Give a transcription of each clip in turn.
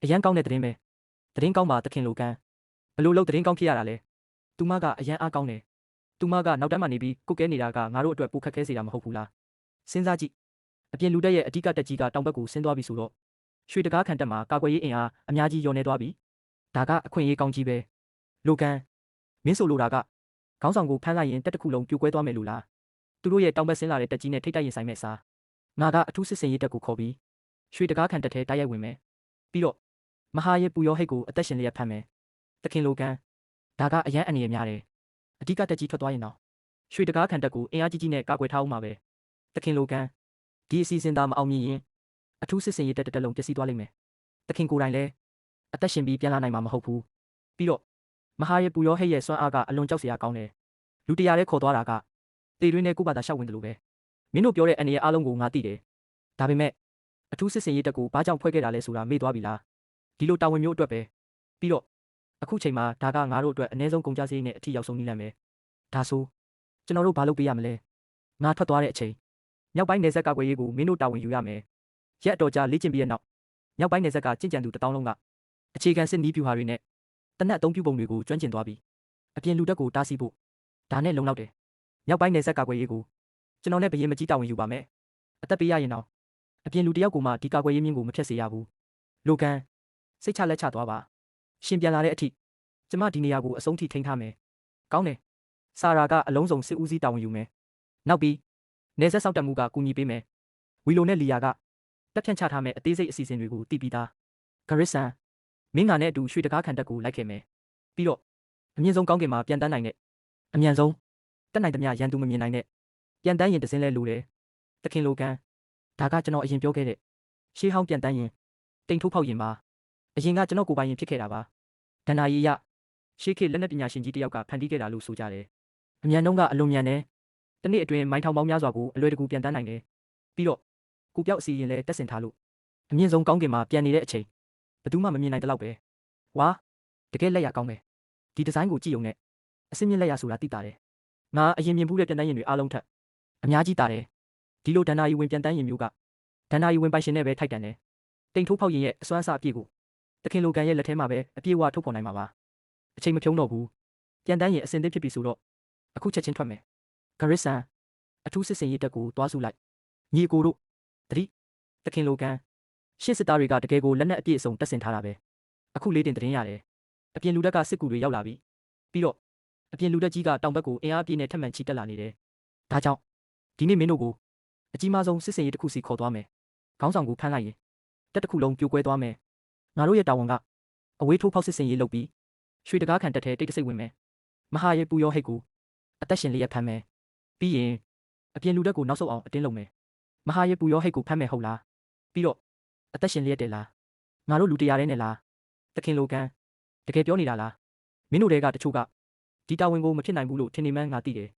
အရန်ကောင်းတဲ့သတင်းပဲသတင်းကောင်းပါတခင်လိုကန်းဘလို့လို့သတင်းကောင်းဖြစ်ရတာလဲသူမကအရန်အားကောင်းတယ်သူမကနောက်တန်းမှာနေပြီးကုတ်ကဲနေတာကငါတို့အတွက်ပိုခက်ခဲစေတာမဟုတ်ဘူးလားစဉ်းစားကြည့်အပြင်လူတက်ရဲ့အဓိကတက်ကြီးကတောင်ဘက်ကိုဆင်းသွားပြီဆိုတော့ရွှေတကားခံတက်မှာကာကွယ်ရေးအင်အားအများကြီးညှော်နေသွားပြီဒါကအခွင့်အရေးကောင်းကြီးပဲလိုကန်းမင်းဆိုလိုတာကခေါင်းဆောင်ကိုဖမ်းလိုက်ရင်တက်တစ်ခုလုံးပြိုကွဲသွားမယ်လို့လားသူတို့ရဲ့တောင်ဘက်ဆင်းလာတဲ့တက်ကြီးနဲ့ထိတ်တိုက်ရင်ဆိုင်မဲ့စားငါကအထူးစစ်စင်ရေးတက်ကိုခေါ်ပြီးရွှေတကားခံတက်ထဲတိုက်ရိုက်ဝင်မယ်ပြီးတော့မဟာရဲ့ပူရောဟိတ်ကိုအသက်ရှင်လျက်ဖမ်းမယ်တခင်လိုကန်းဒါကအရန်အနေရများတယ်အဓိကတက်ကြီးထွက်သွားရင်တော့ရွှေတကားခံတက်ကိုအင်အားကြီးကြီးနဲ့ကာကွယ်ထားအောင်ပါပဲတခင်လိုကန်းဒီအစီအစဉ်သားမအောင်မြင်ရင်အထူးစစ်စင်ရေးတက်တစ်လုံးပျက်စီးသွားလိမ့်မယ်တခင်ကိုယ်တိုင်လည်းအသက်ရှင်ပြီးပြန်လာနိုင်မှာမဟုတ်ဘူးပြီးတော့မဟာရဲ့ပူရောဟိတ်ရဲ့စွမ်းအားကအလွန်ကြောက်စရာကောင်းတယ်လူတရာတဲ့ခေါ်သွားတာကတေတွင်းနဲ့ကိုပါတာရှောက်ဝင်တယ်လို့ပဲမင်းတို့ပြောတဲ့အနေရအားလုံးကိုငါသိတယ်ဒါပေမဲ့အထူးစစ်စင်ရေးတက်ကိုဘာကြောင့်ဖွဲ့ခဲ့တာလဲဆိုတာမေ့သွားပြီလားဒီလိုတာဝန်မျိုးအတွက်ပဲပြီးတော့အခုချိန်မှာဒါကငါတို့အတွက်အ ਨੇ ဆုံးကုန်ကြစည်နဲ့အထီရောက်ဆုံးနည်းလမ်းပဲဒါဆိုကျွန်တော်တို့ဘာလုပ်ပေးရမလဲငါထွက်သွားတဲ့အချိန်မြောက်ပိုင်းနယ်စပ်ကာကွယ်ရေးကိုမင်းတို့တာဝန်ယူရမယ်ရက်အတော်ကြာလေ့ကျင့်ပြီးတဲ့နောက်မြောက်ပိုင်းနယ်စပ်ကကြင်ကြံသူ1000လုံးကအခြေခံစစ်နည်းပြူဟာတွေနဲ့တနက်အသုံးပြုပုံတွေကိုကျွမ်းကျင်သွားပြီးအပြင်လူတက်ကိုတားဆီးဖို့ဒါနဲ့လုံလောက်တယ်မြောက်ပိုင်းနယ်စပ်ကာကွယ်ရေးကိုကျွန်တော်နဲ့ဘရင်မကြီးတာဝန်ယူပါမယ်အသက်ပေးရရင်တော့အပြင်လူတယောက်ကိုမှဒီကာကွယ်ရေးမြင့်ကိုမဖြတ်စေရဘူးလိုကန်စိတ်ချလက်ချသွားပါရှင်ပြန်လာတဲ့အထိကျမဒီနေရာကိုအဆုံးထိထိန်းထားမယ်ကောင်းတယ်ဆာရာကအလုံးစုံစစ်ဦးစီးတာဝန်ယူမယ်နောက်ပြီးနေဆက်ဆောက်တက်မှုကကူညီပေးမယ်ဝီလိုနဲ့လီယာကတက်ဖြန့်ချထားမယ်အသေးစိတ်အစီအစဉ်တွေကိုတည်ပြီးသားဂရစ်ဆန်မင်းငါနဲ့အတူရွှေတကားခံတက်ကိုလိုက်ခဲ့မယ်ပြီးတော့အမြင့်ဆုံးကောင်းကင်မှာပြန်တန်းနိုင်တဲ့အမြန်ဆုံးတက်နိုင်သမျှရန်သူမမြင်နိုင်တဲ့ပြန်တန်းရင်တစင်းလဲလိုတယ်တခင်လိုကန်ဒါကကျွန်တော်အရင်ပြောခဲ့တဲ့ရှေးဟောင်းပြန်တန်းရင်တိမ်ထိုးဖောက်ရင်ပါအရင်ကကျွန်တော်ကိုယ်ပိုင်ရင်ဖြစ်ခဲ့တာပါဒန္နာရီရရှေးခေတ်လက်နက်ပညာရှင်ကြီးတယောက်ကဖန်တီးခဲ့တာလို့ဆိုကြတယ်အမြန်နှုန်းကအလွန်မြန်တယ်တနေ့အတွင်းမိုင်းထောင်ပေါင်းများစွာကိုအလွယ်တကူပြန်တန်းနိုင်တယ်ပြီးတော့ကိုပြောက်အစီရင်လဲတက်ဆင်ထားလို့အမြင့်ဆုံးကောင်းကင်မှာပြန်နေတဲ့အချိန်ဘယ်သူမှမမြင်နိုင်တဲ့လောက်ပဲဝါတကယ်လက်ရကောင်းပဲဒီဒီဇိုင်းကိုကြည့်ုံနဲ့အစင်းမြင့်လက်ရဆိုတာသိတာတယ်ငါအရင်မြင်ဘူးတဲ့ပြန်တန်းရင်တွေအားလုံးထက်အများကြီးတာတယ်ဒီလိုဒန္နာရီဝင်ပြန်တန်းရင်မျိုးကဒန္နာရီဝင်ပိုင်ရှင်နဲ့ပဲထိုက်တန်တယ်တိမ်ထိုးဖောက်ရင်ရဲ့အစွမ်းအစအပြည့်ကိုတခင်လိုကန်ရဲ့လက်ထဲမှာပဲအပြည့်အဝထုတ်ဖော်နိုင်မှာပါအချိန်မဖြုံးတော့ဘူးပြန်တန်းရင်အစင်သစ်ဖြစ်ပြီဆိုတော့အခုချက်ချင်းထွက်မယ်ဂရစ်ဆန်အထူးစစ်စင်ရေးတက်ကိုတွားစုလိုက်ညီအကိုတို့တတိတခင်လိုကန်ရှစ်စစ်သားတွေကတကယ်ကိုလက်နက်အပြည့်အစုံတက်ဆင်ထားတာပဲအခုလေးတင်သတင်းရတယ်အပြင်လူတက်ကစစ်ကူတွေရောက်လာပြီပြီးတော့အပြင်လူတက်ကြီးကတောင်ဘက်ကိုအင်အားပြည့်နဲ့ထပ်မံချီတက်လာနေတယ်ဒါကြောင့်ဒီနေ့မင်းတို့ကိုအကြီးမားဆုံးစစ်စင်ရေးတစ်ခုစီခေါ်သွားမယ်ခေါင်းဆောင်ကိုဖမ်းလိုက်ရင်တက်တစ်ခုလုံးပြိုကွဲသွားမယ်ငါတို့ရဲ့တာဝန်ကအဝေးထိုးဖောက်စစ်စင်ရေးလုပ်ပြီးရွှေတကားခံတက်ထဲတိတ်တဆိတ်ဝင်မယ်မဟာရဲ့ပူရောဟိတ်ကိုအသက်ရှင်လျက်ဖမ်းမယ်ပြီးရင်အပြင်လူတက်ကိုနောက်ဆုတ်အောင်အတင်းလုပ်မယ်မဟာရဲ့ပူရောဟိတ်ကိုဖမ်းမယ်ဟုတ်လားပြီးတော့အသက်ရှင်လျက်တယ်လားငါတို့လူတရာတဲ့နဲ့လားတခင်လိုကန်တကယ်ပြောနေတာလားမင်းတို့တွေကတချို့ကဒီတာဝန်ကိုမဖြစ်နိုင်ဘူးလို့ထင်နေမှန်းငါသိတယ်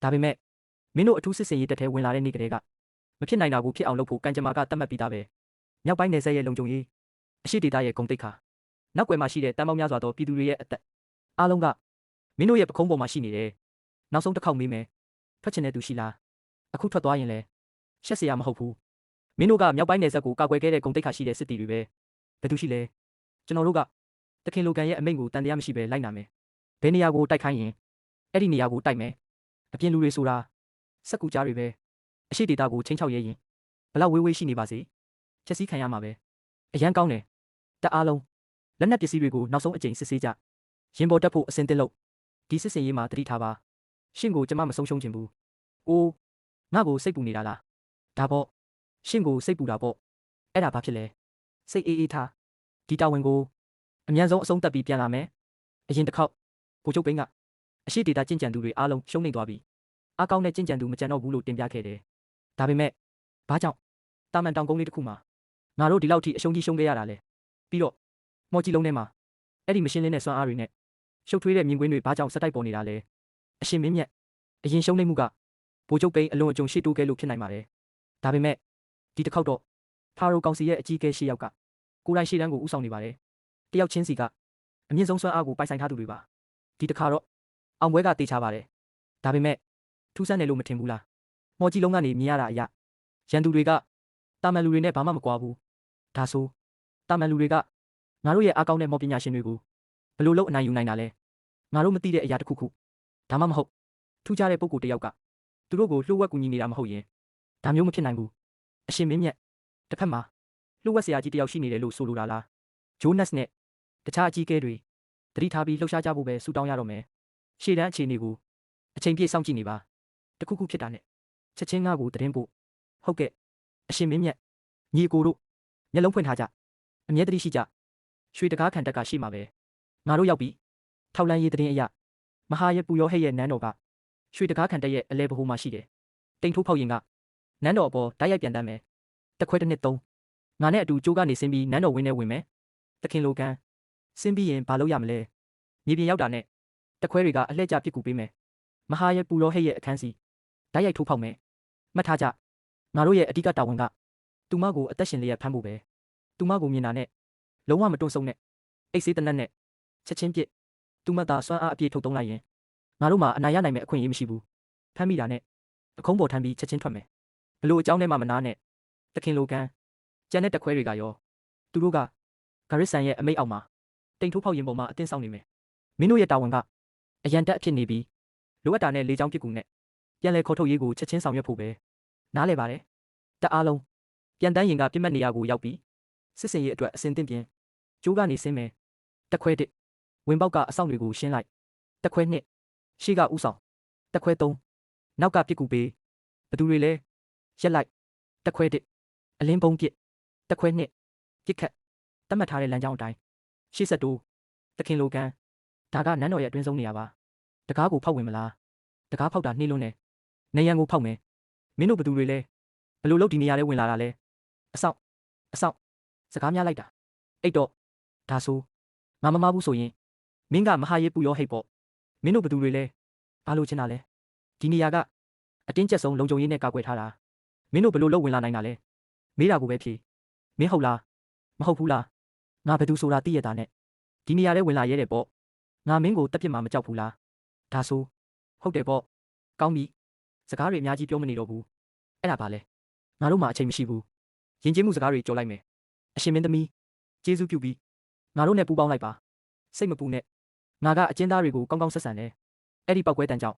ဒါပေမဲ့မင်းတို့အထူးစစ်စင်ရေးတက်ထဲဝင်လာတဲ့နေ့ကတည်းကမဖြစ်နိုင်တာကိုဖြစ်အောင်လုပ်ဖို့ကန်ကြမာကတတ်မှတ်ပြီးသားပဲမြောက်ပိုင်းနယ်စပ်ရဲ့လုံခြုံရေးအရှိဒေသရဲ့ဂုံတိတ်ခါနောက်ွယ်မှာရှိတဲ့တန်ပေါင်းများစွာသောပြည်သူတွေရဲ့အသက်အားလုံးကမင်းတို့ရဲ့ပခုံးပေါ်မှာရှိနေတယ်နောက်ဆုံးတစ်ခေါက်မေးမယ်ထွက်ချင်တဲ့သူရှိလားအခုထွက်သွားရင်လည်းရှက်စရာမဟုတ်ဘူးမင်းတို့ကမြောက်ပိုင်းနယ်စပ်ကိုကာကွယ်ခဲ့တဲ့ဂုံတိတ်ခါရှိတဲ့စစ်တီတွေပဲဘယ်သူရှိလဲကျွန်တော်တို့ကတခင်လိုကန်ရဲ့အမိန့်ကိုတန်တရားမရှိပဲလိုက်နာမယ်ဘယ်နေရာကိုတိုက်ခိုင်းရင်အဲ့ဒီနေရာကိုတိုက်မယ်အပြင်လူတွေဆိုတာစက်ကူကြားတွေပဲအရှိဒေတာကိုချင်းချောက်ရဲရင်ဘလောက်ဝေးဝေးရှိနေပါစေချက်စည်းခံရမှာပဲအရန်ကောင်းတယ်တက်အားလုံးလက်နက်ပစ္စည်းတွေကိုနောက်ဆုံးအကြိမ်စစ်ဆေးကြရင်ပေါ်တက်ဖို့အစင်သစ်လို့ဒီစစ်စင်ရေးမှာတတိထားပါရှင့်ကိုကျမမဆုံးရှုံးချင်ဘူးအိုးငါ့ကိုစိတ်ပူနေတာလားဒါပေါ့ရှင့်ကိုစိတ်ပူတာပေါ့အဲ့ဒါဘာဖြစ်လဲစိတ်အေးအေးထားဒီတာဝန်ကိုအမြန်ဆုံးအဆုံးသတ်ပြီးပြန်လာမယ်အရင်တစ်ခေါက်ဗိုလ်ချုပ်ပိန်းကအရှိဒေတာကျင့်ကြံသူတွေအားလုံးရှုံးနေသွားပြီအားကောင်းတဲ့ကျင့်ကြံသူမကြံတော့ဘူးလို့တင်ပြခဲ့တယ်ဒါပေမဲ့ဘာကြောင့်တာမန်တောင်ကုန်းလေးတစ်ခုမှာငါတို့ဒီလောက်ထိအရှုံးကြီးရှုံးခဲ့ရတာလဲပြီးတော့မော်ကြီးလုံးထဲမှာအဲ့ဒီမရှင်းလင်းတဲ့စွမ်းအားတွေနဲ့ရှုပ်ထွေးတဲ့မြင်ကွင်းတွေဘာကြောင့်စက်တိုက်ပေါ်နေတာလဲအရှင်မင်းမြတ်အရင်ရှုံးနေမှုကဗိုလ်ချုပ်ပိန်းအလွန်အကျွံရှေ့တိုးခဲ့လို့ဖြစ်နိုင်ပါတယ်ဒါပေမဲ့ဒီတစ်ခေါက်တော့ဖာရိုကောင်စီရဲ့အကြီးအကဲရှေ့ယောက်ကကိုယ်တိုင်ရှေ့တန်းကိုဦးဆောင်နေပါတယ်တယောက်ချင်းစီကအမြင့်ဆုံးစွမ်းအားကိုပိုင်ဆိုင်ထားသူတွေပါဒီတစ်ခါတော့အောင်ပွဲကတေချပါတယ်ဒါပေမဲ့ထူးဆန်းတယ်လို့မထင်ဘူးလားမော်ကြီးလုံးကနေမြင်ရတာအရာရန်သူတွေကတာမန်လူတွေနဲ့ဘာမှမကွာဘူးဒါဆိုတာမန်လူတွေက ငါတို့ရဲ့အားကောင်းတဲ့မော်ပညာရှင်တွေကိုဘယ်လိုလုပ်အနိုင်ယူနိုင်တာလဲငါတို့မသိတဲ့အရာတစ်ခုခုဒါမှမဟုတ်ထူးခြားတဲ့ပုံကိုယ်တစ်ယောက်ကသူတို့ကိုလှုပ်ဝက်ကူညီနေတာမဟုတ်ရင်ဒါမျိုးမဖြစ်နိုင်ဘူးအရှင်မင်းမြတ်တစ်ဖက်မှာလှုပ်ဝက်ဆရာကြီးတစ်ယောက်ရှိနေတယ်လို့ဆိုလိုတာလားဂျိုးနတ်နဲ့တခြားအကြီးအကဲတွေတတိထားပြီးလှုပ်ရှားကြဖို့ပဲဆူတောင်းရတော့မယ်ရှေ့တန်းအခြေအနေကိုအချိန်ပြည့်စောင့်ကြည့်နေပါတခုခုဖြစ်တာနဲ့ချက်ချင်းငါ့ကိုသတင်းပို့ဟုတ်ကဲ့အရှင်မင်းမြတ်ညီအကိုတို့မျက်လုံးဖွင့်ထားကြအမြဲတမ်းရှိကြရွှေတကားခံတက်ကရှိမှာပဲငါတို့ရောက်ပြီထောက်လန်းရေးသတင်းအရမဟာရဲ့ပူရောဟဲ့ရဲ့နန်းတော်ကရွှေတကားခံတက်ရဲ့အလဲဘဟုမှာရှိတယ်တိမ်ထိုးဖောက်ရင်ကနန်းတော်အပေါ်တိုက်ရိုက်ပြန်တမ်းမယ်တက်ခွဲတစ်နှစ်သုံးငါနဲ့အတူကြိုးကနေဆင်းပြီးနန်းတော်ဝင်းထဲဝင်မယ်တခင်လိုကန်ဆင်းပြီးရင်ဘာလုပ်ရမလဲမြေပြင်ရောက်တာနဲ့တက်ခွဲတွေကအလှည့်ကျပစ်ကူပေးမယ်မဟာရဲ့ပူရောဟဲ့ရဲ့အခန်းစီတိုက်ရိုက်ထိုးဖောက်မယ်မှတ်ထားကြငါတို့ရဲ့အဓိကတာဝန်ကသူမကိုအသက်ရှင်လျက်ဖမ်းဖို့ပဲသူမကိုမြင်တာနဲ့လုံးဝမတွန့်ဆုတ်နဲ့အိတ်ဆေးတနက်နဲ့ချက်ချင်းပြစ်သူမသားစွမ်းအားအပြည့်ထုတ်သုံးလိုက်ရင်ငါတို့မှအနိုင်ရနိုင်မယ့်အခွင့်အရေးမရှိဘူးဖမ်းမိတာနဲ့အခုံးပေါ်ထမ်းပြီးချက်ချင်းထွက်မယ်ဘလို့အကြောင်းနဲ့မှမနာနဲ့တခင်လိုကန်ကျန်တဲ့တက်ခွဲတွေကရောသူတို့ကဂရစ်ဆန်ရဲ့အမိတ်အောက်မှာတိမ်ထိုးဖောက်ရင်ပေါ်မှာအတင်းဆောင်နေမယ်မင်းတို့ရဲ့တာဝန်ကအရန်တက်အဖြစ်နေပြီးလိုအပ်တာနဲ့လေချောင်းပစ်ကူနဲ့ပြန်လဲခေါ်ထုတ်ရေးကိုချက်ချင်းဆောင်ရွက်ဖို့ပဲနားလဲပါတယ်တက်အားလုံးပြန်တန်းရင်ကပြစ်မှတ်နေရာကိုရောက်ပြီးစစ်စင်ရေးအတွက်အစင်တင်ပြင်ကျိုးကနေဆင်းမယ်တက်ခွဲတစ်ဝင်ပေါက်ကအဆောင်တွေကိုရှင်းလိုက်တက်ခွဲနှစ်ရှေ့ကဥဆောင်တက်ခွဲသုံးနောက်ကပစ်ကူပေးဘသူတွေလဲရက်လိုက်တက်ခွဲတစ်အလင်းပုံးပစ်တက်ခွဲနှစ်ပစ်ခတ်တတ်မှတ်ထားတဲ့လမ်းကြောင်းအတိုင်းရှေ့ဆက်တိုးတခင်လိုကန်ဒါကနန်းတော်ရဲ့အတွင်းဆုံးနေရာပါတကားကိုဖောက်ဝင်မလားတကားဖောက်တာနှိမ့်လုံးနဲ့နေရန်ကိုဖောက်မယ်မင်းတို့ဘသူတွေလဲဘလို့လို့ဒီနေရာထဲဝင်လာတာလဲအဆောင်စကားများလိုက်တာအိတ်တော့ဒါဆိုငါမမဘူးဆိုရင်မင်းကမဟာရေးပူရောဟိတ်ပေါ့မင်းတို့ဘသူတွေလဲဘာလို့ချင်တာလဲဒီနေရာကအတင်းကျပ်ဆုံးလုံခြုံရေးနဲ့ကာကွယ်ထားတာမင်းတို့ဘလို့လို့ဝင်လာနိုင်တာလဲမေးတာကိုပဲဖြေမင်းဟုတ်လားမဟုတ်ဘူးလားငါဘသူဆိုတာသိရတာနဲ့ဒီနေရာထဲဝင်လာရဲတယ်ပေါ့ငါမင်းကိုတက်ပြစ်မှာမကြောက်ဘူးလားဒါဆိုဟုတ်တယ်ပေါ့ကောင်းပြီစကားတွေအများကြီးပြောမနေတော့ဘူးအဲ့ဒါပါလဲငါတို့မှအချိန်မရှိဘူးယဉ်ကျေးမှုစကားတွေကြော်လိုက်မယ်အရှင်မင်းသမီးကျေးဇူးပြုပြီးငါတို့နဲ့ပူးပေါင်းလိုက်ပါစိတ်မပူနဲ့ငါကအကျဉ်းသားတွေကိုကောင်းကောင်းဆက်ဆံတယ်အဲ့ဒီပောက်ကွဲတန်ကြောင့်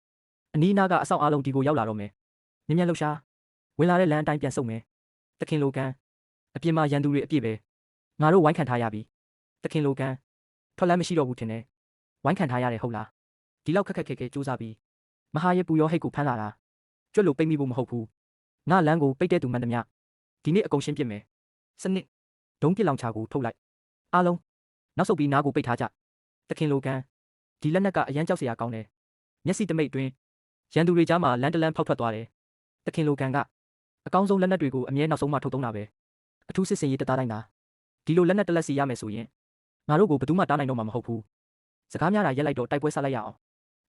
အနီးအနားကအဆောင်အားလုံးဒီကိုရောက်လာတော့မယ်မြင်မြန်လှူရှားဝင်လာတဲ့လမ်းအတိုင်းပြန်ဆုတ်မယ်တခင်လိုကန်အပြင်မှာရန်သူတွေအပြည့်ပဲငါတို့ဝိုင်းခံထားရပြီတခင်လိုကန်ထွက်လမ်းမရှိတော့ဘူးထင်တယ်ဝိုင်းခံထားရတယ်ဟုတ်လားဒီလောက်ခက်ခက်ခဲခဲစူးစမ်းပြီးမဟာရဲ့ပူရောဟိတ်ကိုဖမ်းလာတာကြွက်လို့ပိတ်မိဖို့မဟုတ်ဘူးငါလမ်းကိုပိတ်တဲ့သူမှန်သမျှဒီနေ့အကုန်ရှင်းပြစ်မယ်စနစ်ဒုံးပစ်လောင်ချာကိုထုတ်လိုက်အားလုံးနောက်ဆုတ်ပြီးနားကိုပိတ်ထားကြတခင်လိုကန်ဒီလက်နက်ကအရန်ကြောက်စရာကောင်းတယ်မျက်စိတမိတ်တွင်ရန်သူတွေကြားမှာလမ်းတလန်းဖောက်ထွက်သွားတယ်တခင်လိုကန်ကအကောင်းဆုံးလက်နက်တွေကိုအမြဲနောက်ဆုံးမှထုတ်သုံးတာပဲအထူးစစ်စင်ရေးတသားတိုင်းသာဒီလိုလက်နက်တစ်လက်စီရမယ်ဆိုရင်ငါတို့ကိုဘယ်သူမှတားနိုင်တော့မှာမဟုတ်ဘူးစကားများတာရက်လိုက်တော့တိုက်ပွဲဆက်လိုက်ရအောင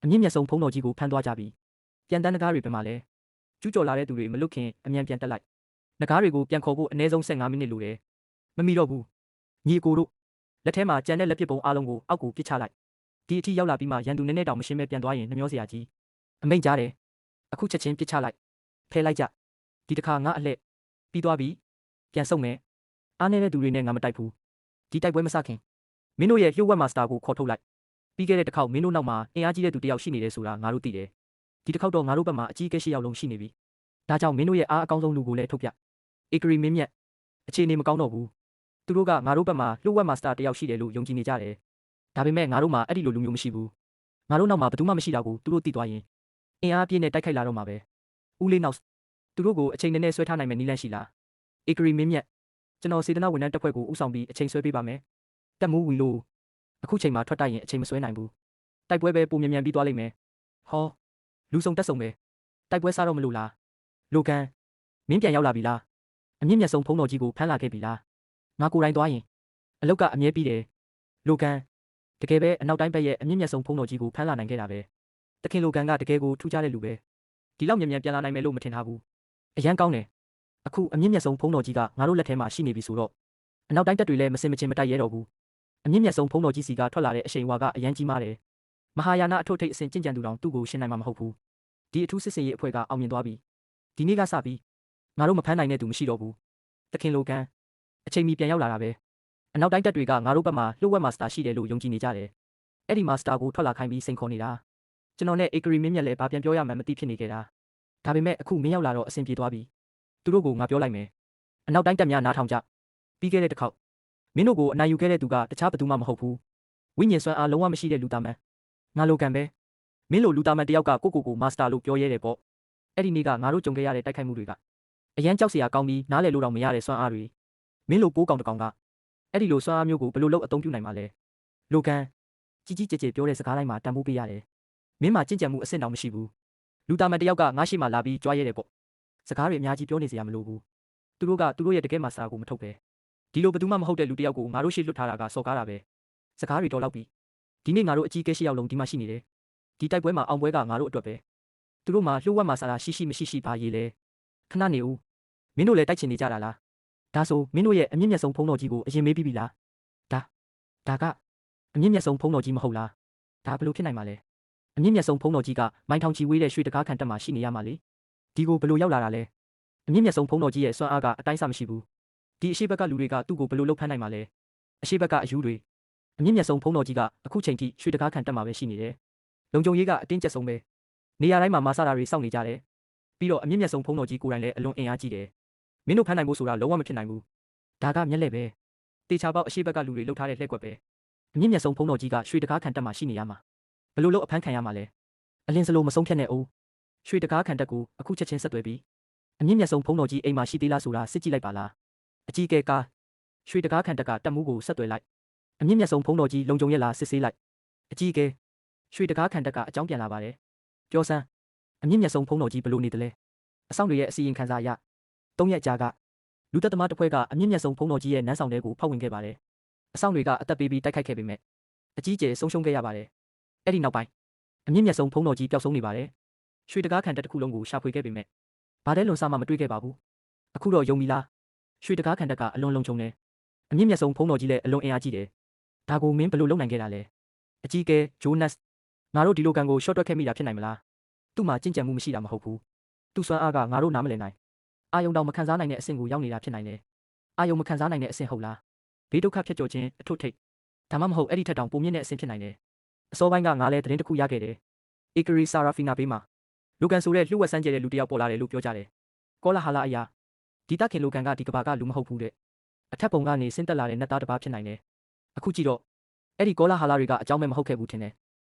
်အမြင့်မြတ်ဆုံးဖုံးတော်ကြီးကိုဖမ်းသွားကြပြီပြန်တန်းတကားတွေပဲမှာလဲကျူးကျော်လာတဲ့သူတွေမလွတ်ခင်အမြန်ပြန်တက်လိုက်ငကားတွေကိုပြန်ခေါ်ဖို့အနည်းဆုံး15မိနစ်လိုတယ်မမီတော့ဘူးညီအကိုတို့လက်ထဲမှာကြံတဲ့လက်ပစ်ပုံအားလုံးကိုအောက်ကိုပစ်ချလိုက်ဒီအထိရောက်လာပြီးမှရန်သူနည်းနည်းတောင်မရှင်းမဲ့ပြန်သွားရင်နှမျောစရာကြီးအမိန့်ကြားတယ်အခုချက်ချင်းပစ်ချလိုက်ဖဲလိုက်ကြဒီတစ်ခါငါအလှဲ့ပြီးသွားပြီပြန်ဆုတ်မယ်အားနေတဲ့သူတွေနဲ့ငါမတိုက်ဘူးဒီတိုက်ပွဲမစခင်မင်းတို့ရဲ့လျှို့ဝှက်မာစတာကိုခေါ်ထုတ်လိုက်ပြီးခဲ့တဲ့တစ်ခေါက်မင်းတို့နောက်မှာအင်အားကြီးတဲ့သူတယောက်ရှိနေတယ်ဆိုတာငါတို့သိတယ်ဒီတစ်ခေါက်တော့ငါတို့ဘက်မှာအကြီးအကဲ6ယောက်လုံးရှိနေပြီဒါကြောင့်မင်းတို့ရဲ့အားအကောင်းဆုံးလူကိုလည်းထုတ်ပြဧကရီမင်းမြတ်အခြေအနေမကောင်းတော့ဘူးသူတို့ကငါတို့ဘက်မှာလျှို့ဝှက်မာစတာတယောက်ရှိတယ်လို့ယုံကြည်နေကြတယ်ဒါပေမဲ့ငါတို့မှာအဲ့ဒီလိုလူမျိုးမရှိဘူးငါတို့နောက်မှာဘယ်သူမှမရှိတာကိုသူတို့သိသွားရင်အင်အားပြည့်နဲ့တိုက်ခိုက်လာတော့မှာပဲဦးလေးနောက်သူတို့ကိုအချိန်နဲ့ဆွဲထားနိုင်မယ့်နည်းလမ်းရှိလားဧကရီမင်းမြတ်ကျွန်တော်စေတနာဝန်ထမ်းတပ်ဖွဲ့ကိုဦးဆောင်ပြီးအချိန်ဆွဲပေးပါမယ်တက်မူးဝီလိုအခုချိန်မှာထွက်တိုက်ရင်အချိန်မဆွဲနိုင်ဘူးတိုက်ပွဲပဲပုံမြန်မြန်ပြီးသွားလိမ့်မယ်ဟောလူစုံတက်စုံပဲတိုက်ပွဲစားတော့မလို့လားလိုကန်မင်းပြန်ရောက်လာပြီလားအမြင့်မြတ်ဆုံးဖုံးတော်ကြီးကိုဖမ်းလာခဲ့ပြီလားငါကိုယ်တိုင်သွားရင်အလုတ်ကအမြဲပြီးတယ်လိုကန်တကယ်ပဲအနောက်တိုင်းဘက်ရဲ့အမြင့်မြတ်ဆုံးဖုံးတော်ကြီးကိုဖမ်းလာနိုင်ခဲ့တာပဲတခင်လိုကန်ကတကယ်ကိုထူးခြားတဲ့လူပဲဒီလောက်မြန်မြန်ပြန်လာနိုင်မယ်လို့မထင်ထားဘူးအရန်ကောင်းတယ်အခုအမြင့်မြတ်ဆုံးဖုံးတော်ကြီးကငါတို့လက်ထဲမှာရှိနေပြီဆိုတော့အနောက်တိုင်းတပ်တွေလည်းမစင်မချင်းမတိုက်ရဲတော့ဘူးအမြင့်မြတ်ဆုံးဖုံးတော်ကြီးစီကထွက်လာတဲ့အရှိန်အဝါကအရန်ကြီးမားတယ်မဟာယာနအထွတ်ထိပ်အစဉ်ကျင့်ကြံသူတောင်သူ့ကိုရှင်းနိုင်မှာမဟုတ်ဘူးဒီအထူးစစ်စင်ရေးအဖွဲ့ကအောင်မြင်သွားပြီဒီနေ့ကစပြီးငါတို့မဖမ်းနိုင်တဲ့သူမရှိတော့ဘူးတခင်လိုကန်အချိန်မီပြန်ရောက်လာတာပဲ အနောက်တိုင်းတပ်တွေကငါတို့ဘက်မှာလှုပ်ဝက်မာစတာရှိတယ်လို့ယုံကြည်နေကြတယ်အဲ့ဒီမာစတာကိုထွက်လာခိုင်းပြီးစိန်ခေါ်နေတာကျွန်တော်နဲ့ဧကရီမင်းမြတ်လည်းဘာပြန်ပြောရမှန်းမသိဖြစ်နေကြတာဒါပေမဲ့အခုမင်းရောက်လာတော့အဆင်ပြေသွားပြီသူတို့ကိုငါပြောလိုက်မယ်အနောက်တိုင်းတပ်များနားထောင်ကြပြီးခဲ့တဲ့တစ်ခေါက်မင်းတို့ကိုအနိုင်ယူခဲ့တဲ့သူကတခြားဘသူမှမဟုတ်ဘူးဝိညာဉ်စွမ်းအားလုံးဝမရှိတဲ့လူသားမန်ငါလိုကံပဲမင်းလိုလူသားမန်တယောက်ကကိုမာစတာလို့ပြောရဲတယ်ပေါ့အဲ့ဒီနေ့ကငါတို့ကြုံခဲ့ရတဲ့တိုက်ခိုက်မှုတွေကအရန်ကြောက်စရာကောင်းပြီးနားလည်လို့တော့မရတဲ့စွမ်းအားတွေမင်းလိုပိုးကောင်တကောင်ကအဲ့ဒီလိုစွမ်းအားမျိုးကိုဘယ်လိုလုပ်အသုံးပြုနိုင်မှာလဲလိုကံကြီးကြီးကျယ်ကျယ်ပြောတဲ့စကားတိုင်းမှာတန်ဖိုးပေးရတယ်မင်းမှာကြင်ကြံမှုအဆင့်တောင်မရှိဘူးလူသားမန်တယောက်ကငါရှိမှလာပြီးကြွားရဲတယ်ပေါ့စကားတွေအများကြီးပြောနေစရာမလိုဘူးသူတို့ကသူတို့ရဲ့တကယ်မာစတာကိုမထုတ်ပဲဒီလိုဘယ်သူမှမဟုတ်တဲ့လူတယောက်ကိုငါတို့ရှေ့လွတ်ထားတာကစော်ကားတာပဲစကားတွေတော်လောက်ပြီဒီနေ့ငါတို့အကြီးအကဲ၈ယောက်လုံးဒီမှာရှိနေတယ်ဒီတိုက်ပွဲမှာအောင်ပွဲကငါတို့အတွက်ပဲသူတို့မှာလှုပ်ဝက်မှာစားတာရှိမရှိဘာရေးလဲခဏနေဦးမင်းတို့လည်းတိုက်ချင်နေကြတာလားဒါဆိုမင်းတို့ရဲ့အမြင့်မြတ်ဆုံးဖုံးတော်ကြီးကိုအရင်မေးပြီးပြီလားဒါကအမြင့်မြတ်ဆုံးဖုံးတော်ကြီးမဟုတ်လားဒါဘယ်လိုဖြစ်နိုင်မှာလဲအမြင့်မြတ်ဆုံးဖုံးတော်ကြီးကမိုင်းထောင်ချီဝေးတဲ့ရွှေတကားခံတက်မှာရှိနေရမှာလေဒီကိုဘယ်လိုရောက်လာတာလဲအမြင့်မြတ်ဆုံးဖုံးတော်ကြီးရဲ့စွမ်းအားကအတိုင်းအဆမရှိဘူးဒီအရှိဘက်ကလူတွေကသူ့ကိုဘယ်လိုလုပ်ဖမ်းနိုင်မှာလဲအရှိဘက်ကအယူတွေအမြင့်မြတ်ဆုံးဖုံးတော်ကြီးကအခုချိန်ထိရွှေတကားခံတက်မှာပဲရှိနေတယ်လုံခြုံရေးကအတင်းကျပ်ဆုံးပဲနေရာတိုင်းမှာမာဆာတာတွေစောင့်နေကြတယ်ပြီးတော့အမြင့်မြတ်ဆုံးဖုံးတော်ကြီးကိုယ်တိုင်လည်းအလွန်အင်အားကြီးတယ်မင်းတို့ဖမ်းနိုင်ဖို့ဆိုတာလုံးဝမဖြစ်နိုင်ဘူးဒါကမျက်လှည့်ပဲတေချာပေါက်အရှိဘက်ကလူတွေလှုပ်ထားတဲ့လှည့်ကွက်ပဲအမြင့်မြတ်ဆုံးဖုံးတော်ကြီးကရွှေတကားခံတက်မှာရှိနေရမှာဘယ်လိုလုပ်အဖမ်းခံရမှာလဲအလင်းစလိုမဆုံးဖြတ်နဲ့အိုးရွှေတကားခံတက်ကိုအခုချက်ချင်းဆက်သွယ်ပြီးအမြင့်မြတ်ဆုံးဖုံးတော်ကြီးအိမ်မှာရှိသေးလားဆိုတာစစ်ကြည့်လိုက်ပါလားအကြီးကဲကားရွှေတကားခံတက်ကတက်မှုကိုဆက်သွယ်လိုက်အမြင့်မြတ်ဆုံးဖုံးတော်ကြီးလုံခြုံရက်လားစစ်ဆေးလိုက်အကြီးကဲရွှေတကားခံတက်ကအကြောင်းပြန်လာပါတယ်ပြောစမ်းအမြင့်မြတ်ဆုံးဖုံးတော်ကြီးဘယ်လိုနေသလဲအဆောင်တွေရဲ့အစီရင်ခံစာအရ၃ရက်ကြာကလူသက်သမားတစ်ဖွဲ့ကအမြင့်မြတ်ဆုံးဖုံးတော်ကြီးရဲ့နန်းဆောင်ထဲကိုဖောက်ဝင်ခဲ့ပါတယ်အဆောင်တွေကအသက်ပေးပြီးတိုက်ခိုက်ခဲ့ပေမဲ့အကြီးကျယ်ဆုံးရှုံးခဲ့ရပါတယ်အဲ့ဒီနောက်ပိုင်းအမြင့်မြတ်ဆုံးဖုံးတော်ကြီးပျောက်ဆုံးနေပါတယ်ရွှေတကားခံတက်တစ်ခုလုံးကိုရှာဖွေခဲ့ပေမဲ့ဘာတဲလွန်စားမှမတွေ့ခဲ့ပါဘူးအခုတော့ယုံပြီလားရွှေတကားခံတက်ကအလွန်လုံခြုံတယ်အမြင့်မြတ်ဆုံးဖုံးတော်ကြီးလည်းအလွန်အင်အားကြီးတယ်ဒါကိုမင်းဘယ်လိုလုပ်နိုင်ခဲ့တာလဲအကြီးကဲဂျိုးနတ်ငါတို့ဒီလိုကံကိုရှော့တွက်ခဲ့မိတာဖြစ်နိုင်မလားသူ့မှာကြင်ကြံမှုမရှိတာမဟုတ်ဘူးသူ့စွမ်းအားကငါတို့နားမလည်နိုင်အာယုံတောင်မခံစားနိုင်တဲ့အဆင့်ကိုရောက်နေတာဖြစ်နိုင်တယ်အာယုံမခံစားနိုင်တဲ့အဆင့်ဟုတ်လားဘေးဒုက္ခဖြတ်ကျော်ခြင်းအထွတ်ထိပ်ဒါမှမဟုတ်အဲ့ဒီထက်တောင်ပိုမြင့်တဲ့အဆင့်ဖြစ်နိုင်တယ်အစောပိုင်းကငါလည်းသတင်းတစ်ခုရခဲ့တယ်ဧကရီဆာရာဖီနာဘေးမှာလူကန်ဆိုတဲ့လှုပ်ဝက်ဆန်းကျဲတဲ့လူတစ်ယောက်ပေါ်လာတယ်လို့ပြောကြတယ်ကောလာဟာလာအရာဒီတခင်လူကန်ကဒီကဘာကလူမဟုတ်ဘူးတဲ့အထက်ပုံကနေဆင်းသက်လာတဲ့နတ်သားတစ်ပါးဖြစ်နိုင်တယ်အခုကြည့်တော့အဲ့ဒီကောလာဟာလာတွေကအကြောင်းမဲ့မဟုတ်ခဲ့ဘူးထင်တယ်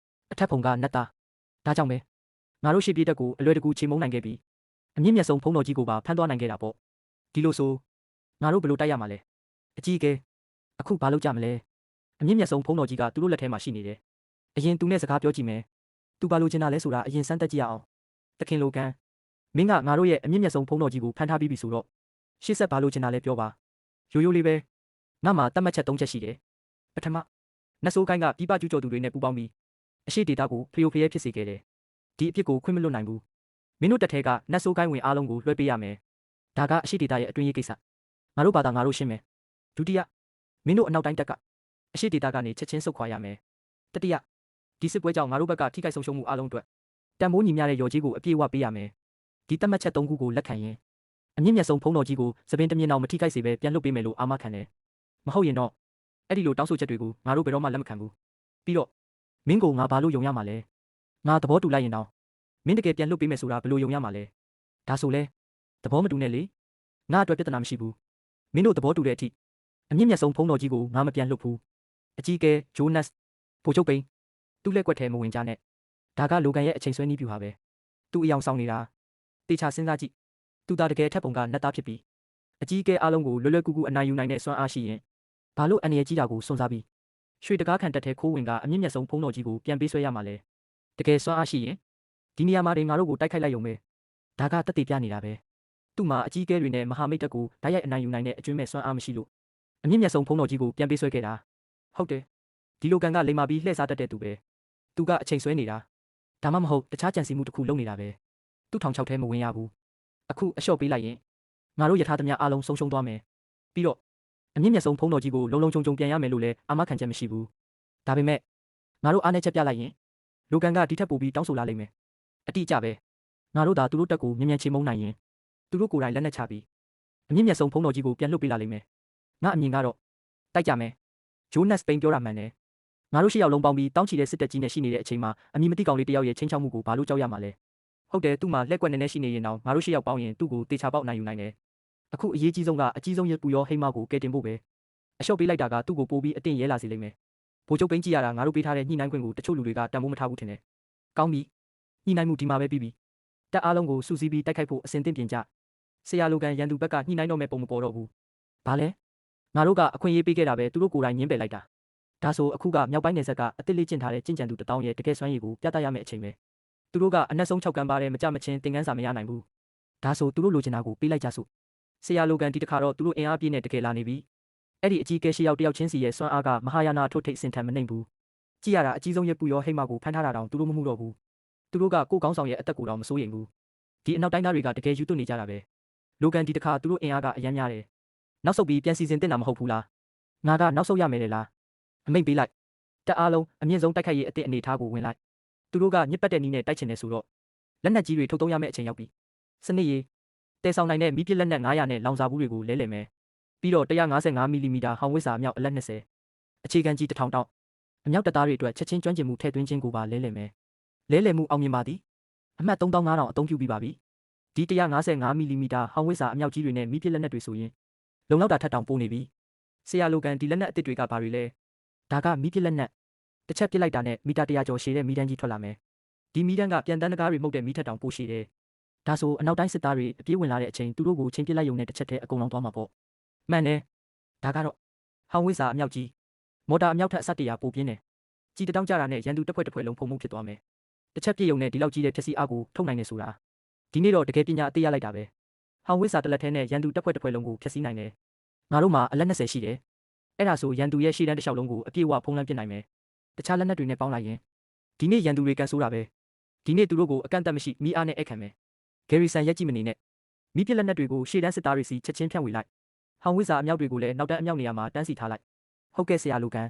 အထက်ပုံကနတ်သားဒါကြောင့်ပဲငါတို့ရှေ့ပြေးတက်ကိုအလွယ်တကူချိန်မုံနိုင်ခဲ့ပြီးအမြင့်မြတ်ဆုံးဖုံးတော်ကြီးကိုပါဖမ်းသွားနိုင်ခဲ့တာပေါ့ဒီလိုဆိုငါတို့ဘယ်လိုတိုက်ရမှာလဲအကြီးကဲအခုဘာလုပ်ကြမလဲအမြင့်မြတ်ဆုံးဖုံးတော်ကြီးကသူတို့လက်ထဲမှာရှိနေတယ်အရင်သူနဲ့စကားပြောကြည့်မယ်သူဘာလို့ချင်တာလဲဆိုတာအရင်စမ်းတက်ကြည့်ရအောင်တခင်လိုကန်မင်းကငါတို့ရဲ့အမြင့်မြတ်ဆုံးဖုံးတော်ကြီးကိုဖမ်းထားပြီးပြီဆိုတော့ရှေ့ဆက်ဘာလို့ချင်တာလဲပြောပါရိုးရိုးလေးပဲငါမှာတတ်မှတ်ချက်၃ချက်ရှိတယ်ပထမနတ်ဆိုးကိုင်းကပြပကျူးကျော်သူတွေနဲ့ပူးပေါင်းပြီးအရှိဒေတာကိုဖျို့ဖျဲဖြစ်စေခဲ့တယ်ဒီအဖြစ်ကိုခွင့်မလွတ်နိုင်ဘူးမင်းတို့တက်ထဲကနတ်ဆိုးကိုင်းဝင်အားလုံးကိုလွှဲပေးရမယ်ဒါကအရှိဒေတာရဲ့အတွင်းရေးကိစ္စငါတို့ဘာသာငါတို့ရှင်းမယ်ဒုတိယမင်းတို့အနောက်တိုင်းတက်ကအရှိဒေတာကနေချက်ချင်းဆုတ်ခွာရမယ်တတိယဒီစစ်ပွဲကြောင့်ငါတို့ဘက်ကထိခိုက်ဆုံးရှုံးမှုအားလုံးအတွက်တန်မိုးညီမျှတဲ့ရော်ကြီးကိုအပြည့်အဝပေးရမယ်ဒီတတ်မှတ်ချက်၃ခုကိုလက်ခံရင်အမြင့်မြတ်ဆုံးဖုံးတော်ကြီးကိုသပင်တမြင်အောင်မထိခိုက်စေဘဲပြန်လွတ်ပေးမယ်လို့အာမခံတယ်မဟုတ်ရင်တော့အဲ့ဒီလိုတောင်းဆိုချက်တွေကိုငါတို့ဘယ်တော့မှလက်မခံဘူးပြီးတော့မင်းကိုငါဘာလို့ယုံရမှာလဲငါသဘောတူလိုက်ရင်တော့မင်းတကယ်ပြန်လွတ်ပေးမယ်ဆိုတာဘယ်လိုယုံရမှာလဲဒါဆိုလဲသဘောမတူနဲ့လေငါအတွက်ပြဿနာမရှိဘူးမင်းတို့သဘောတူတဲ့အထိအမြင့်မြတ်ဆုံးဖုံးတော်ကြီးကိုငါမပြန်လွတ်ဘူးအကြီးကဲဂျိုးနတ်ဗိုလ်ချုပ်ပိန်သူ့လက်ကွက်ထဲမဝင်ကြနဲ့ဒါကလိုကန်ရဲ့အချိန်ဆွဲနည်းပြူဟာပဲသူ့အယောင်ဆောင်နေတာတေချာစဉ်းစားကြည့်သူသားတကယ်ထက်ပုံကနတ်သားဖြစ်ပြီးအကြီးကဲအားလုံးကိုလွယ်လွယ်ကူကူအနိုင်ယူနိုင်တဲ့စွမ်းအားရှိရင်ဘာလို့အန်ရကြီးတာကိုစွန့်စားပြီးရွှေတကားခံတက်တဲ့ခိုးဝင်ကအမြင့်မြတ်ဆုံးဖုံးတော်ကြီးကိုပြန်ပေးဆွဲရမှာလဲတကယ်စွမ်းအားရှိရင်ဒီနေရာမှာတွေငါတို့ကိုတိုက်ခိုက်လိုက်ရုံပဲဒါကတက်တည်ပြနေတာပဲသူ့မှာအကြီးကဲတွေနဲ့မဟာမိတ်တက်ကိုဓာတ်ရိုက်အနိုင်ယူနိုင်တဲ့အကျွမ်းမဲ့စွမ်းအားမရှိလို့အမြင့်မြတ်ဆုံးဖုံးတော်ကြီးကိုပြန်ပေးဆွဲခဲ့တာဟုတ်တယ်ဒီလိုကန်ကလိမ္မာပြီးလှည့်စားတတ်တဲ့သူပဲသူကအချိန်ဆွဲနေတာဒါမှမဟုတ်တခြားကြံစီမှုတစ်ခုလုပ်နေတာပဲသူ့ထောင်ချောက်ထဲမဝင်ရဘူးအခုအလျှော့ပေးလိုက်ရင်ငါတို့ယထာသမျှအားလုံးဆုံးရှုံးသွားမယ်ပြီးတော့အမြင့်မြတ်ဆုံးဖုံးတော်ကြီးကိုလုံလုံခြုံခြုံပြန်ရမယ်လို့လည်းအာမခံချက်မရှိဘူးဒါပေမဲ့ငါတို့အားနဲ့ချက်ပြလိုက်ရင်လူကန်ကဒီထက်ပိုပြီးတောင်းဆိုလာလိမ့်မယ်အတိအကျပဲငါတို့သာသူတို့တက်ကိုမြန်မြန်ချေမှုန်းနိုင်ရင်သူတို့ကိုယ်တိုင်လက်နက်ချပြီးအမြင့်မြတ်ဆုံးဖုံးတော်ကြီးကိုပြန်လွှတ်ပေးလာလိမ့်မယ်ငါအမြင်ကတော့တိုက်ကြမယ် ဂျိုးနက်စပိန်ပြောတာမှန်တယ်ငါတို့ရှစ်ယောက်လုံးပေါင်းပြီးတောင်းချီတဲ့စစ်တပ်ကြီးနဲ့ရှိနေတဲ့အချိန်မှာအမည်မသိကောင်လေးတယောက်ရဲ့ချင်းချောက်မှုကိုဘာလို့ကြောက်ရမှာလဲဟုတ်တယ်သူ့မှာလက်ကွက်နည်းနည်းရှိနေရင်တော့ငါတို့ရှစ်ယောက်ပေါင်းရင်သူ့ကိုတေချာပေါက်နိုင်ယူနိုင်တယ်အခုအရေးကြီးဆုံးကအကြီးဆုံးရပူရောဟိမကိုကယ်တင်ဖို့ပဲအလျှော့ပေးလိုက်တာကသူ့ကိုပို့ပြီးအတင်းရဲလာစေလိမ့်မယ်ဗိုလ်ချုပ်ပိန်းကြည့်ရတာငါတို့ပေးထားတဲ့ညှိနှိုင်းခွင့်ကိုတချို့လူတွေကတန်ဖိုးမထားဘူးထင်တယ်ကောင်းပြီညှိနှိုင်းမှုဒီမှာပဲပြီးပြီတက်အားလုံးကိုစုစည်းပြီးတိုက်ခိုက်ဖို့အစဉ်သင့်ပြင်ကြဆရာလိုကန်ရန်သူဘက်ကညှိနှိုင်းတော့မဲ့ပုံမပေါ်တော့ဘူးဘာလဲငါတို့ကအခွင့်အရေးပေးခဲ့တာပဲသူတို့ကိုယ်တိုင်ညှင်းပယ်လိုက်တာဒါဆိုအခုကမြောက်ပိုင်းနယ်ဆက်ကအစ်စ်လေးကျင့်ထားတဲ့ကျင့်ကြံသူ1000ရဲ့တကယ်စွမ်းရည်ကိုပြသရမယ့်အချိန်ပဲသူတို့ကအနက်ဆုံး6ကန်းပါတဲ့မကြမချင်းသင်ခန်းစာမရနိုင်ဘူးဒါဆိုသူတို့လိုချင်တာကိုပေးလိုက်ကြစို့ဆရာလိုကန်ဒီတစ်ခါတော့သူတို့အင်အားပြည့်နဲ့တကယ်လာနေပြီအဲ့ဒီအကြီးကဲရှစ်ယောက်တယောက်ချင်းစီရဲ့စွမ်းအားကမဟာယာနာထုတ်ထိတ်စင်ထန်မနှိမ့်ဘူးကြည့်ရတာအကြီးဆုံးရပူရောဟိမကိုဖမ်းထားတာတောင်သူတို့မမှုတော့ဘူးသူတို့ကကိုကောင်းဆောင်ရဲ့အသက်ကိုတောင်မစိုးရိမ်ဘူးဒီအနောက်တိုင်းသားတွေကတကယ်ယူသွနေကြတာပဲလိုကန်ဒီတစ်ခါသူတို့အင်အားကအယမ်းများတယ်နောက်ဆုတ်ပြီးပြန်စီစဉ်တင်တာမဟုတ်ဘူးလားငါကနောက်ဆုတ်ရမယ်လေလားအမိန့်ပေးလိုက်တက်အားလုံးအမြင့်ဆုံးတိုက်ခိုက်ရေးအသည့်အနေထားကိုဝင်လိုက်သူတို့ကညစ်ပတ်တဲ့နီးနဲ့တိုက်ချင်တယ်ဆိုတော့လက်နက်ကြီးတွေထုတ်သုံးရမယ့်အချိန်ရောက်ပြီစနစ်ရေးတဲဆောင်နိုင်တဲ့မီးပစ်လက်နက်900နဲ့လောင်စာဘူးတွေကိုလဲလှယ်မယ်ပြီးတော့155မီလီမီတာဟောင်ဝစ်စာအမြောက်အလက်20အခြေခံကြီး1000တောက်အမြောက်တပ်သားတွေအတွက်ချက်ချင်းကျွမ်းကျင်မှုထည့်သွင်းခြင်းကိုပါလဲလှယ်မယ်လဲလှယ်မှုအောင်မြင်ပါသည်အမှတ်3500အသုံးပြုပြီးပါပြီဒီ155မီလီမီတာဟောင်ဝစ်စာအမြောက်ကြီးတွေနဲ့မီးပစ်လက်နက်တွေဆိုရင်လုံလောက်တာထက်တောင်ပိုနေပြီဆရာလိုကန်ဒီလက်နက်အစ်စ်တွေကဘာတွေလဲဒါကမီးပစ်လက်နက်တစ်ချက်ပစ်လိုက်တာနဲ့မီတာ100ကျော်ရှည်တဲ့မီးတန်းကြီးထွက်လာမယ်ဒီမီးတန်းကပြန်တန်းတကားတွေမှုတ်တဲ့မီးထက်တောင်ပိုရှည်တယ်ဒါဆိုအနောက်တိုင်းစစ်သားတွေအပြေးဝင်လာတဲ့အချိန်သူတို့ကိုချင်းပစ်လိုက်ရုံနဲ့တစ်ချက်တည်းအကုန်လုံးသွားမှာပေါ့မှန်တယ်ဒါကတော့ဟောင်ဝစ်စာအမြောက်ကြီးမော်တာအမြောက်ထက်အစ100ပိုပြင်းတယ်ကြီးတောင်းကြတာနဲ့ရန်သူတစ်ဖွဲ့လုံးဖုံမှုဖြစ်သွားမယ်တစ်ချက်ပြည့်ရုံနဲ့ဒီလောက်ကြီးတဲ့ဖြက်စီအားကိုထုတ်နိုင်နေဆိုတာဒီနေ့တော့တကယ်ပညာအသေးရလိုက်တာပဲဟောင်ဝစ်စာတစ်လက်ထဲနဲ့ရန်သူတစ်ဖွဲ့လုံးကိုဖျက်ဆီးနိုင်တယ်ငါတို့မှာအလက်20ရှိတယ်အဲ့ဒါဆိုရန်သူရဲ့ရှေ့တန်းတစ်လျှောက်လုံးကိုအပြည့်အဝဖုံးလွှမ်းပစ်နိုင်မယ်တခြားလက်နက်တွေနဲ့ပေါင်းလိုက်ရင်ဒီနေ့ရန်သူတွေကန်ဆိုးတာပဲဒီနေ့သူတို့ကိုအကန့်အသတ်မရှိမိအားနဲ့အိတ်ခံမယ်ဂယ်ရီဆန်ရက်ကြည့်မနေနဲ့မိပြလက်နက်တွေကိုရှေ့တန်းစစ်သားတွေစီချက်ချင်းဖြန့်ဝေလိုက်ဟောင်ဝစ်စာအမြောက်တွေကိုလည်းနောက်တန်းအမြောက်နေရာမှာတန်းစီထားလိုက်ဟုတ်ကဲ့ဆရာလိုကန်